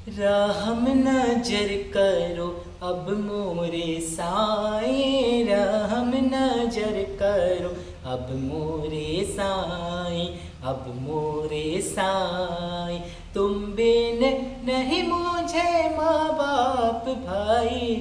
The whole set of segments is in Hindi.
रहम नजर करो अब मोरे साईं, रहम नजर करो अब मोरे साईं, अब मोरे साईं। तुम बिन नहीं मुझे माँ बाप भाई,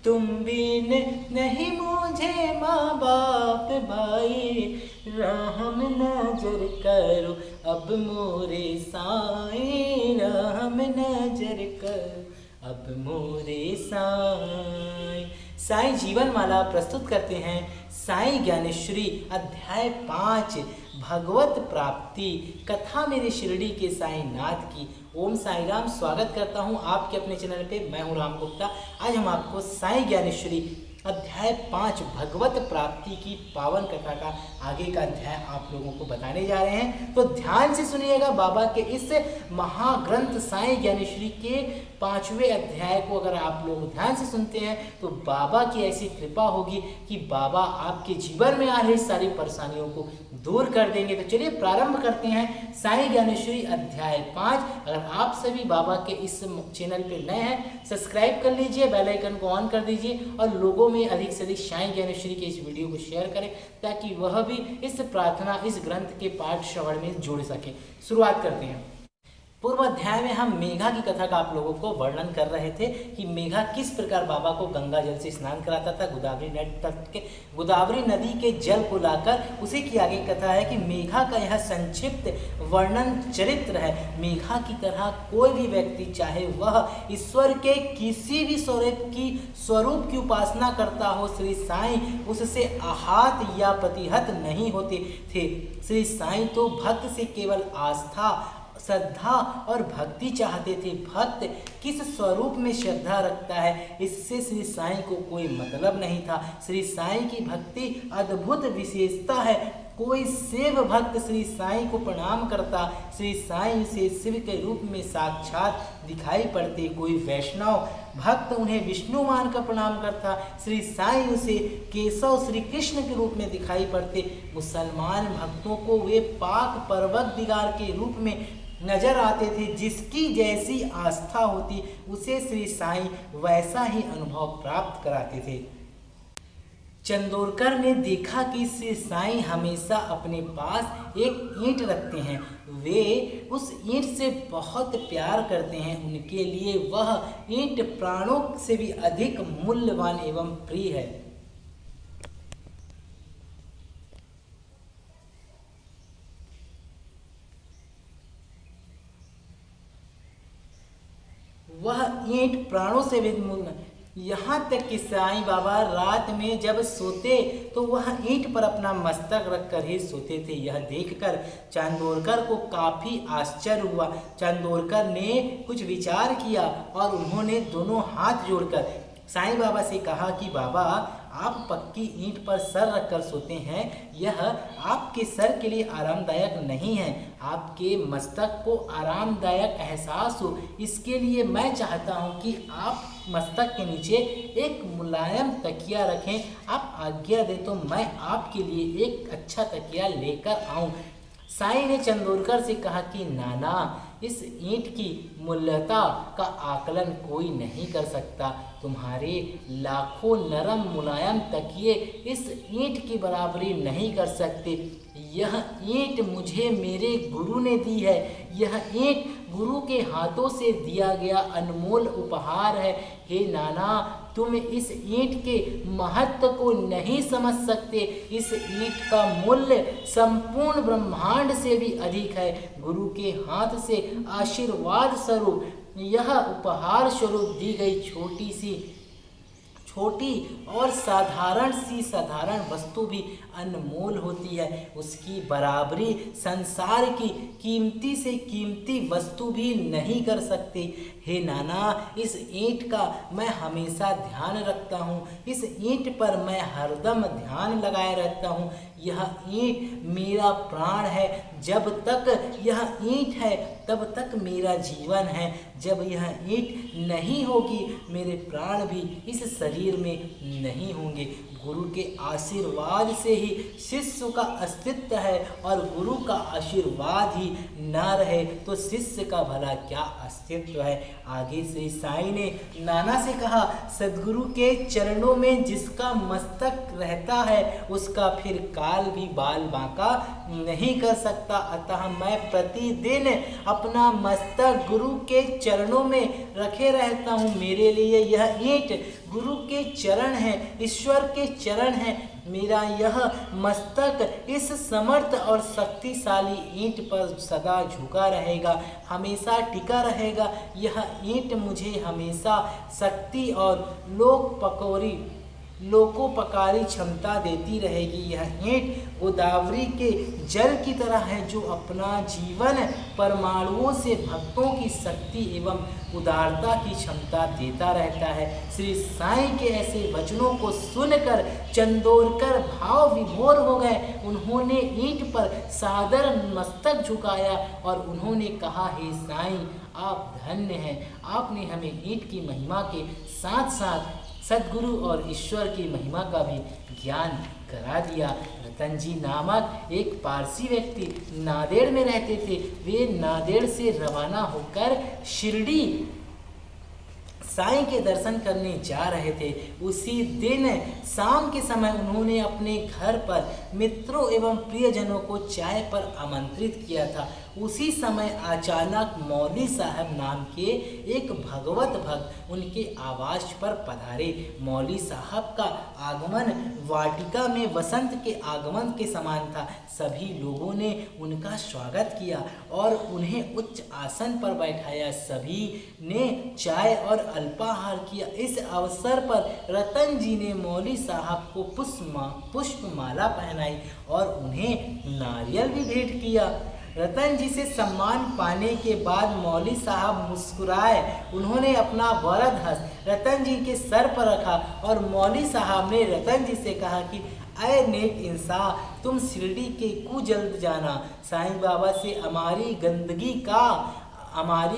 तुम बिन नहीं मुझे माँ बाप भाई, रहम नजर करो अब मोरे साईं, रहम नजर करो अब मोरे साईं। साईं जीवन माला प्रस्तुत करते हैं साईं ज्ञानेश्वरी अध्याय 5 भगवत प्राप्ति कथा मेरे शिरडी के साईं नाथ की। ओम साईं राम। स्वागत करता हूं आपके अपने चैनल पे। मैं हूं राम गुप्ता। आज हम आपको साईं ज्ञानेश्वरी अध्याय 5 भगवत प्राप्ति की पावन कथा का आगे का अध्याय आप लोगों को बताने जा रहे हैं, तो ध्यान से सुनिएगा। बाबा के इस महाग्रंथ साईं ज्ञानेश्वरी के 5वें अध्याय को अगर आप लोग ध्यान से सुनते हैं तो बाबा की ऐसी कृपा होगी कि बाबा आपके जीवन में आ रही सारी परेशानियों को दूर कर देंगे। तो चलिए प्रारंभ करते हैं साईं ज्ञानेश्वरी अध्याय 5। अगर आप सभी बाबा के इस चैनल पे नए हैं, सब्सक्राइब कर लीजिए, बेल आइकन को ऑन कर दीजिए और लोगों में अधिक से अधिक साईं ज्ञानेश्वरी के इस वीडियो को शेयर करें ताकि वह भी इस प्रार्थना, इस ग्रंथ के पाठ श्रवण में जुड़ सके। शुरुआत करते हैं। पूर्व अध्याय में हम मेघा की कथा का आप लोगों को वर्णन कर रहे थे कि मेघा किस प्रकार बाबा को गंगा जल से स्नान कराता था, गोदावरी नदी के जल को लाकर। उसी की आगे कथा है कि मेघा का यह संक्षिप्त वर्णन चरित्र है। मेघा की तरह कोई भी व्यक्ति, चाहे वह ईश्वर के किसी भी स्वरूप की उपासना करता हो, श्री साईं उससे आहत या प्रतिहत नहीं होते थे। श्री साईं तो भक्त से केवल आस्था, श्रद्धा और भक्ति चाहते थे। भक्त किस स्वरूप में श्रद्धा रखता है, इससे श्री साईं को कोई मतलब नहीं था। श्री साईं की भक्ति अद्भुत विशेषता है। कोई शिव भक्त श्री साईं को प्रणाम करता, श्री साईं से शिव के रूप में साक्षात दिखाई पड़ते। कोई वैष्णव भक्त उन्हें विष्णु मानकर प्रणाम करता, श्री साईं उसे केशव श्री कृष्ण के रूप में दिखाई पड़ते। मुसलमान भक्तों को वे पाक परवरदिगार के रूप में नजर आते थे। जिसकी जैसी आस्था होती उसे श्री साईं वैसा ही अनुभव प्राप्त कराते थे। चंदोरकर ने देखा कि श्री साईं हमेशा अपने पास एक ईंट रखते हैं। वे उस ईंट से बहुत प्यार करते हैं। उनके लिए वह ईंट प्राणों से भी अधिक मूल्यवान एवं प्रिय है। वह ईंट प्राणों से भी मूल्य, यहाँ तक कि साईं बाबा रात में जब सोते तो वह ईंट पर अपना मस्तक रखकर ही सोते थे। यह देखकर चांदोरकर को काफी आश्चर्य हुआ। चांदोरकर ने कुछ विचार किया और उन्होंने दोनों हाथ जोड़कर साईं बाबा से कहा कि बाबा, आप पक्की ईंट पर सर रखकर सोते हैं, यह आपके सर के लिए आरामदायक नहीं है। आपके मस्तक को आरामदायक एहसास हो, इसके लिए मैं चाहता हूं कि आप मस्तक के नीचे एक मुलायम तकिया रखें। आप आज्ञा दें तो मैं आपके लिए एक अच्छा तकिया लेकर आऊं। साईं ने चंदोरकर से कहा कि नाना, इस ईंट की मूल्यता का आकलन कोई नहीं कर सकता। तुम्हारे लाखों नरम मुलायम तकिए इस ईंट की बराबरी नहीं कर सकते। यह ईंट मुझे मेरे गुरु ने दी है। यह ईंट गुरु के हाथों से दिया गया अनमोल उपहार है। हे नाना, तुम इस ईंट के महत्व को नहीं समझ सकते। इस ईंट का मूल्य संपूर्ण ब्रह्मांड से भी अधिक है। गुरु के हाथ से आशीर्वाद स्वरूप यह उपहार स्वरूप दी गई छोटी और साधारण वस्तु भी अनमोल होती है। उसकी बराबरी संसार की कीमती से कीमती वस्तु भी नहीं कर सकते। हे नाना, इस ईंट का मैं हमेशा ध्यान रखता हूँ। इस ईंट पर मैं हरदम ध्यान लगाए रहता हूँ। यह ईंट मेरा प्राण है। जब तक यह ईंट है तब तक मेरा जीवन है। जब यह ईंट नहीं होगी, मेरे प्राण भी इस शरीर में नहीं होंगे। गुरु के आशीर्वाद से ही शिष्य का अस्तित्व है, और गुरु का आशीर्वाद ही ना रहे तो शिष्य का भला क्या अस्तित्व है। आगे श्री साईं ने नाना से कहा, सदगुरु के चरणों में जिसका मस्तक रहता है उसका फिर काल भी बाल बांका नहीं कर सकता। अतः मैं प्रतिदिन अपना मस्तक गुरु के चरणों में रखे रहता हूँ। मेरे लिए यह ईंट गुरु के चरण है, ईश्वर के चरण है। मेरा यह मस्तक इस समर्थ और शक्तिशाली ईंट पर सदा झुका रहेगा, हमेशा टिका रहेगा। यह ईंट मुझे हमेशा शक्ति और लोकोपकारी क्षमता देती रहेगी। यह ईंट गोदावरी के जल की तरह है जो अपना जीवन परमाणुओं से भक्तों की शक्ति एवं उदारता की क्षमता देता रहता है। श्री साईं के ऐसे वचनों को सुनकर चंदोरकर भाव विभोर हो गए। उन्होंने ईंट पर सादर मस्तक झुकाया और उन्होंने कहा, हे साईं, आप धन्य हैं। आपने हमें ईंट की महिमा के साथ साथ सद्गुरु और ईश्वर की महिमा का भी ज्ञान करा दिया। रतन जी नामक एक पारसी व्यक्ति नांदेड़ में रहते थे। वे नांदेड़ से रवाना होकर शिरडी साईं के दर्शन करने जा रहे थे। उसी दिन शाम के समय उन्होंने अपने घर पर मित्रों एवं प्रियजनों को चाय पर आमंत्रित किया था। उसी समय अचानक मौली साहब नाम के एक भगवत भक्त उनके आवास पर पधारे। मौली साहब का आगमन वाटिका में वसंत के आगमन के समान था। सभी लोगों ने उनका स्वागत किया और उन्हें उच्च आसन पर बैठाया। सभी ने चाय और अल्पाहार किया। इस अवसर पर रतन जी ने मौली साहब को पुष्पमाला पहनाई और उन्हें नारियल भी भेंट किया। रतन जी से सम्मान पाने के बाद मौली साहब मुस्कुराए। उन्होंने अपना वरद हस्त रतन जी के सर पर रखा और मौली साहब ने रतन जी से कहा कि अय नेक इंसान, तुम शिरडी के कु जल्द जाना। साईं बाबा से हमारी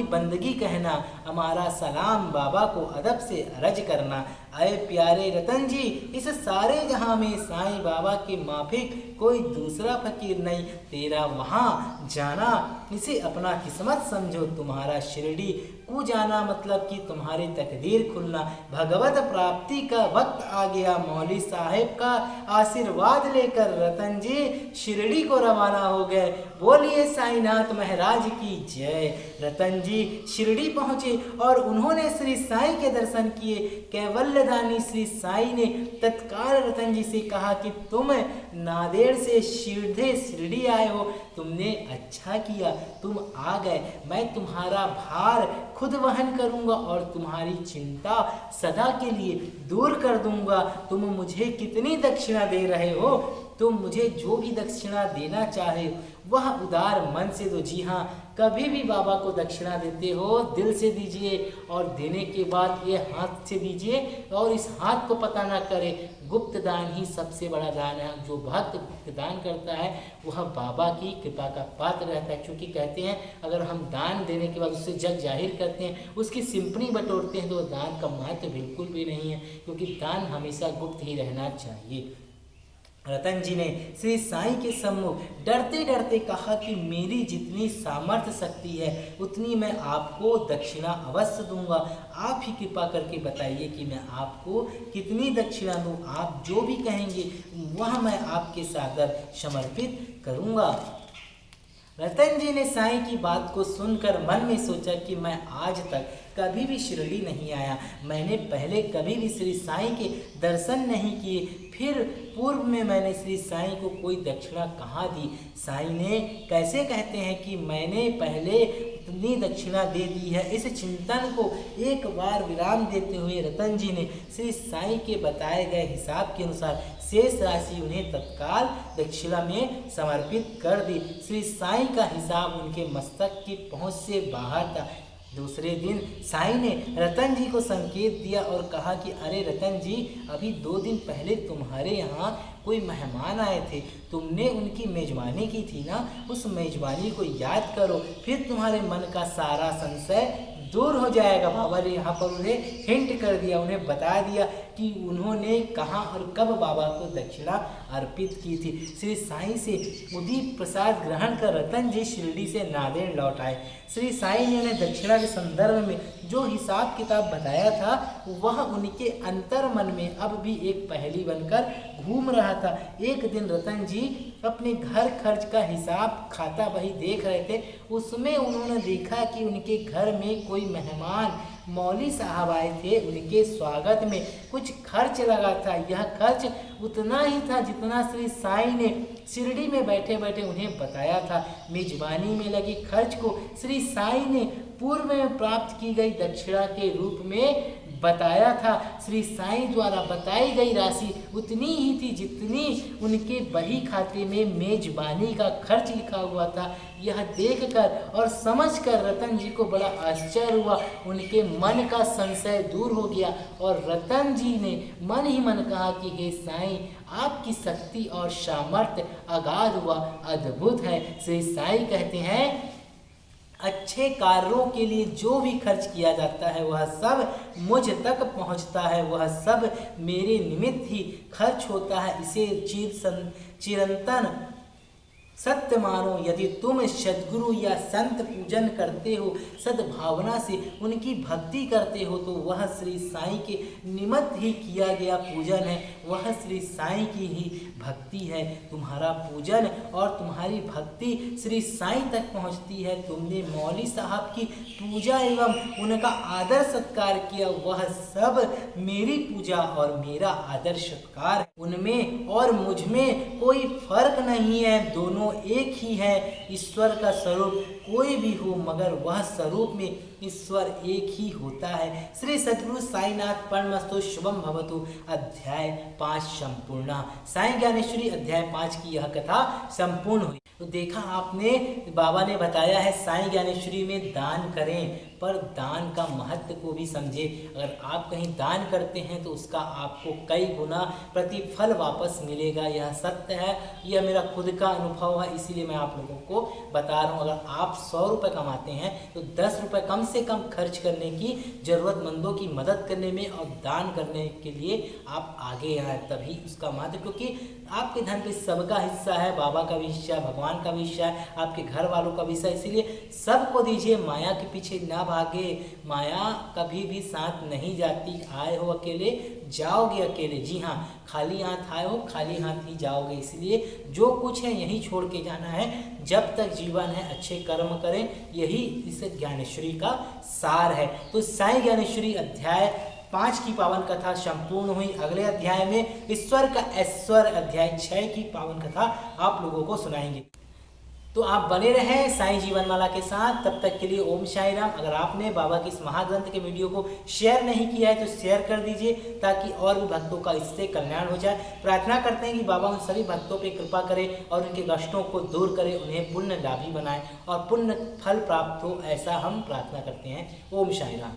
बंदगी कहना, हमारा सलाम बाबा को अदब से अर्ज करना। अय प्यारे रतन जी, इस सारे जहां में साईं बाबा के माफिक कोई दूसरा फकीर नहीं। तेरा वहां जाना इसे अपना किस्मत समझो। तुम्हारा शिरडी को जाना मतलब कि तुम्हारी तकदीर खुलना, भगवत प्राप्ति का वक्त आ गया। मौली साहेब का आशीर्वाद लेकर रतन जी शिरडी को रवाना हो गए। बोलिए साईनाथ महाराज की जय। रतन जी शिरडी पहुंचे और उन्होंने श्री साईं के दर्शन किए। कैवल्यदानी श्री साईं ने तत्काल रतन जी से कहा कि तुम नांदेड़ से सीधे शिरडी आए हो, तुमने अच्छा किया, तुम आ गए। मैं तुम्हारा भार खुद वहन करूंगा और तुम्हारी चिंता सदा के लिए दूर कर दूंगा। तुम मुझे कितनी दक्षिणा दे रहे हो? तुम मुझे जो भी दक्षिणा देना चाहे वह उदार मन से दो। जी हाँ, कभी भी बाबा को दक्षिणा देते हो दिल से दीजिए और देने के बाद ये हाथ से दीजिए और इस हाथ को पता ना करे। गुप्त दान ही सबसे बड़ा दान है। जो भक्त गुप्त दान करता है वह बाबा की कृपा का पात्र रहता है। क्योंकि कहते हैं अगर हम दान देने के बाद उससे जग जाहिर करते हैं, उसकी सिंपनी बटोरते हैं, तो दान का महत्व बिल्कुल भी नहीं है, क्योंकि दान हमेशा गुप्त ही रहना चाहिए। रतन जी ने श्री साईं के सम्मुख डरते डरते कहा कि मेरी जितनी सामर्थ्य शक्ति है उतनी मैं आपको दक्षिणा अवश्य दूंगा। आप ही कृपा करके बताइए कि मैं आपको कितनी दक्षिणा दूं। आप जो भी कहेंगे वह मैं आपके सादर समर्पित करूंगा। रतन जी ने साईं की बात को सुनकर मन में सोचा कि मैं आज तक कभी भी शिरडी नहीं आया, मैंने पहले कभी भी श्री साईं के दर्शन नहीं किए, फिर पूर्व में मैंने श्री साईं को कोई दक्षिणा कहाँ दी? साईं ने कैसे कहते हैं कि मैंने पहले इतनी दक्षिणा दे दी है? इस चिंतन को एक बार विराम देते हुए रतन जी ने श्री साईं के बताए गए हिसाब के अनुसार शेष राशि उन्हें तत्काल दक्षिणा में समर्पित कर दी। श्री साईं का हिसाब उनके मस्तक की पहुँच से बाहर था। दूसरे दिन साईं ने रतन जी को संकेत दिया और कहा कि अरे रतन जी, अभी 2 दिन पहले तुम्हारे यहाँ कोई मेहमान आए थे, तुमने उनकी मेजबानी की थी ना, उस मेजबानी को याद करो, फिर तुम्हारे मन का सारा संशय दूर हो जाएगा। बाबा ने यहाँ पर उन्हें हिंट कर दिया, उन्हें बता दिया कि उन्होंने कहाँ और कब बाबा को दक्षिणा अर्पित की थी। श्री साईं से उदीप प्रसाद ग्रहण कर रतन जी शिरडी से नांदेड़ लौट आए। श्री साईं ने उन्हें दक्षिणा के संदर्भ में जो हिसाब किताब बताया था वह उनके अंतर मन में अब भी एक पहेली बनकर घूम रहा था। एक दिन रतन जी अपने घर खर्च का हिसाब खाता वही देख रहे थे। उसमें उन्होंने देखा कि उनके घर में कोई मेहमान मौली साहब आए थे। उनके स्वागत में कुछ खर्च लगा था। यह खर्च उतना ही था जितना श्री साईं ने शिरडी में बैठे बैठे उन्हें बताया था। मेजबानी में लगे खर्च को श्री साईं ने पूर्व में प्राप्त की गई दक्षिणा के रूप में बताया था। श्री साईं द्वारा बताई गई राशि उतनी ही थी जितनी उनके बही खाते में मेजबानी का खर्च लिखा हुआ था। यह देखकर और समझकर रतन जी को बड़ा आश्चर्य हुआ। उनके मन का संशय दूर हो गया और रतन जी ने मन ही मन कहा कि हे साईं, आपकी शक्ति और सामर्थ्य अगाध हुआ अद्भुत है। श्री साईं कहते हैं, अच्छे कार्यों के लिए जो भी खर्च किया जाता है वह सब मुझ तक पहुंचता है, वह सब मेरे निमित्त ही खर्च होता है। इसे चिरंतन सत्य मानो। यदि तुम सद्गुरु या संत पूजन करते हो, सद्भावना से उनकी भक्ति करते हो, तो वह श्री साईं के निमित्त ही किया गया पूजन है, वह श्री साईं की ही भक्ति है। तुम्हारा पूजन और तुम्हारी भक्ति श्री साईं तक पहुंचती है। तुमने मौली साहब की पूजा एवं उनका आदर सत्कार किया, वह सब मेरी पूजा और मेरा आदर सत्कार। उनमें और मुझ में कोई फर्क नहीं है, दोनों एक ही है। ईश्वर का स्वरूप कोई भी हो मगर वह स्वरूप में ईश्वर एक ही होता है। श्री सद्गुरु साईनाथ परमस्तु शुभम भवतु। अध्याय 5 संपूर्ण। साईं ज्ञानेश्वरी अध्याय 5 की यह कथा संपूर्ण हुई। तो देखा आपने, बाबा ने बताया है साईं ज्ञानेश्वरी में दान करें, पर दान का महत्व को भी समझे। अगर आप कहीं दान करते हैं तो उसका आपको कई गुना प्रतिफल वापस मिलेगा। यह सत्य है, यह मेरा खुद का अनुभव है, इसीलिए मैं आप लोगों को बता रहा हूँ। अगर आप 100 रुपये कमाते हैं तो 10 रुपये कम से कम खर्च करने की, ज़रूरतमंदों की मदद करने में और दान करने के लिए आप आगे आए, तभी उसका महत्व। क्योंकि आपके धन पे सबका हिस्सा है, बाबा का भी हिस्सा है, भगवान का भी हिस्सा है, आपके घर वालों का भी हिस्सा है। इसीलिए सबको दीजिए, माया के पीछे ना भागे। माया कभी भी साथ नहीं जाती। आए हो अकेले, जाओगे अकेले। जी हाँ, खाली हाथ आए हो, खाली हाथ ही जाओगे। इसलिए जो कुछ है यही छोड़ के जाना है। जब तक जीवन है अच्छे कर्म करें, यही इस ज्ञानेश्वरी का सार है। तो साईं ज्ञानेश्वरी अध्याय 5 की पावन कथा संपूर्ण हुई। अगले अध्याय में ईश्वर का ऐश्वर्य अध्याय 6 की पावन कथा आप लोगों को सुनाएंगे। तो आप बने रहें साईं जीवनमाला के साथ। तब तक के लिए ओम साई राम। अगर आपने बाबा के इस महाग्रंथ के वीडियो को शेयर नहीं किया है तो शेयर कर दीजिए, ताकि और भी भक्तों का इससे कल्याण हो जाए। प्रार्थना करते हैं कि बाबा उन सभी भक्तों पे कृपा करें और उनके कष्टों को दूर करें, उन्हें पुण्य लाभी बनाएं और पुण्य फल प्राप्त हो, ऐसा हम प्रार्थना करते हैं। ओम साई राम।